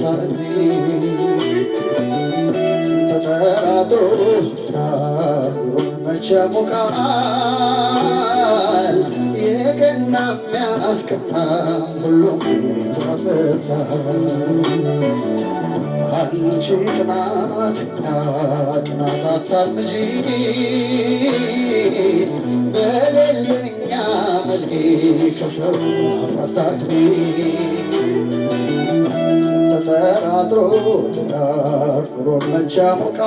ፈታኝ ተጠራጥሮ መቼ ያሞቃል የቀና የሚያስቀና ሁሉም ያፈርሳል አንቺ ቅናተኛ ቅናት አታልምጂ በሌለኛ መልኬ ከሰው አታግቢ ተጠራጥሮ ኑሮን መቼ ያሞቃል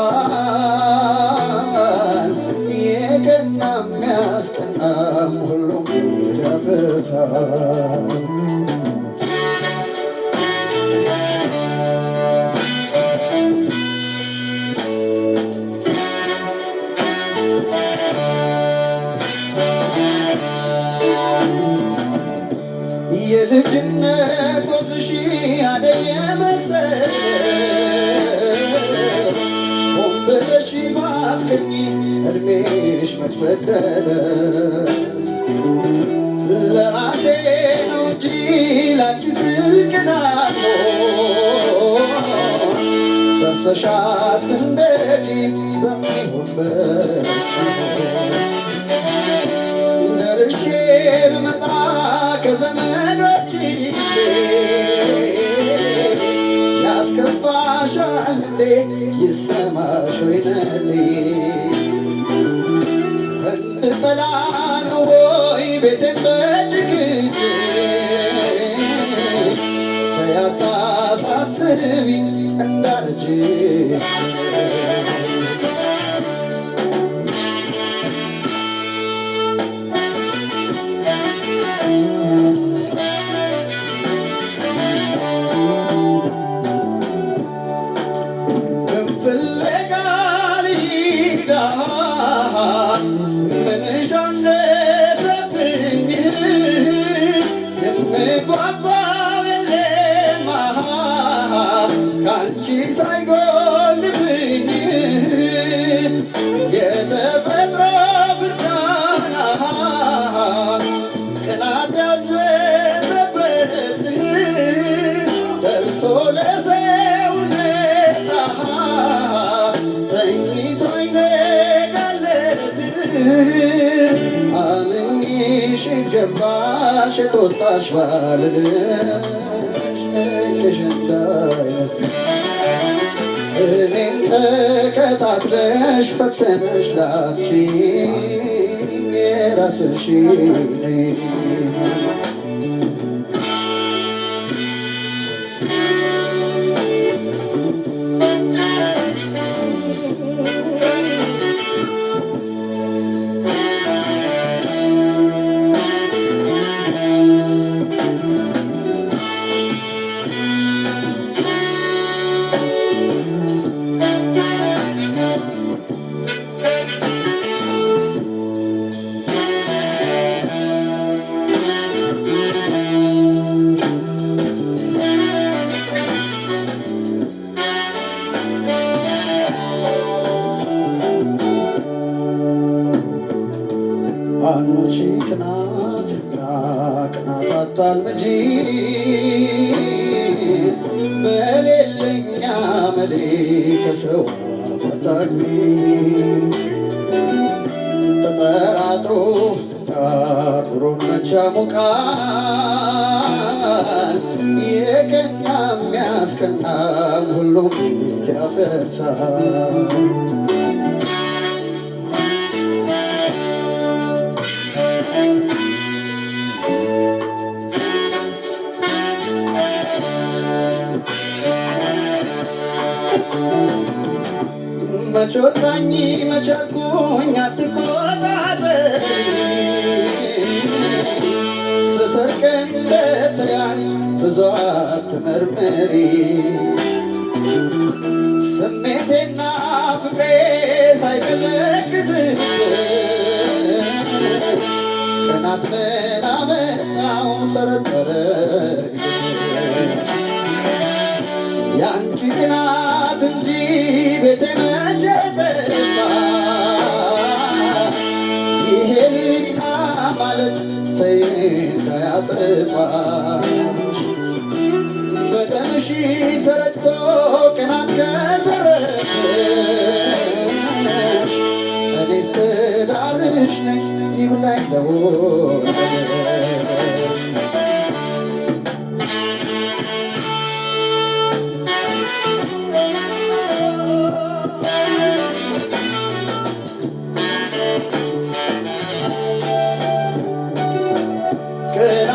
የቀና የሚያስቀናም ሁሉም ያፈርሳል የልጅነት ወዝሽ አደየ መሰለ ሆን ብለሽ ባትከኝ እድሜሽ መች በደለ ለራሴ ነው እንጂ ላንቺ ስቅናት ደርሰሻት እንደጂ በሚሆንበት ደርሼ ብመጣ ከዘመዶችሽ ያስከፋሻል እንዴ ይሰማሽ ወይ ነዴ እንድጠላ ነው ወይ ቤቴን በጭቅጭቅ ያታሳስቢኝ እንዳረጅ ሳይጎልብኝ የተፈጥሮ ፍርዳና ቅናት ያዘዘበት ደርሶ ለሰውነታ ተኝቶ ይነጋለት አምኜሽ ገባሽ የተወጣሽ ባልልሽ ነቅሽ እንዳይመስል እኔን ተከታትለሽ ፈተነሽ ላንቺ የራስሽ አንቺ ቅናተኛ ቅናት አታልምጂ በሌለኛ መሌ ከሰው ፈታግቢ ተጠራጥሮ ኑሮን መቼ ያሞቃል የቀና የሚያስቀናም ሁሉም ያፈርሳል መቾታኝ መቻልኩኝ አትቆጣጠሪ ስሰርቅ እንደተያዝ ብዙ አትመርምሪ ስሜቴና ፍቅሬ ሳይቀዘቅዝብሽ ቅናት ምን አመጣው ጠረጠረኝ ያንቺ ቅናት እንጂ ቤቴ መቼ ጠፋ ይሄ ልቅና ማለት ተይ እንዳያጠፋሽ በደምሽ በሺ ተረጭቶ ቅናት ከተረፈሽ እኔስ ትዳርሽ ነኝ ይብላኝ ለወደደሽ ገና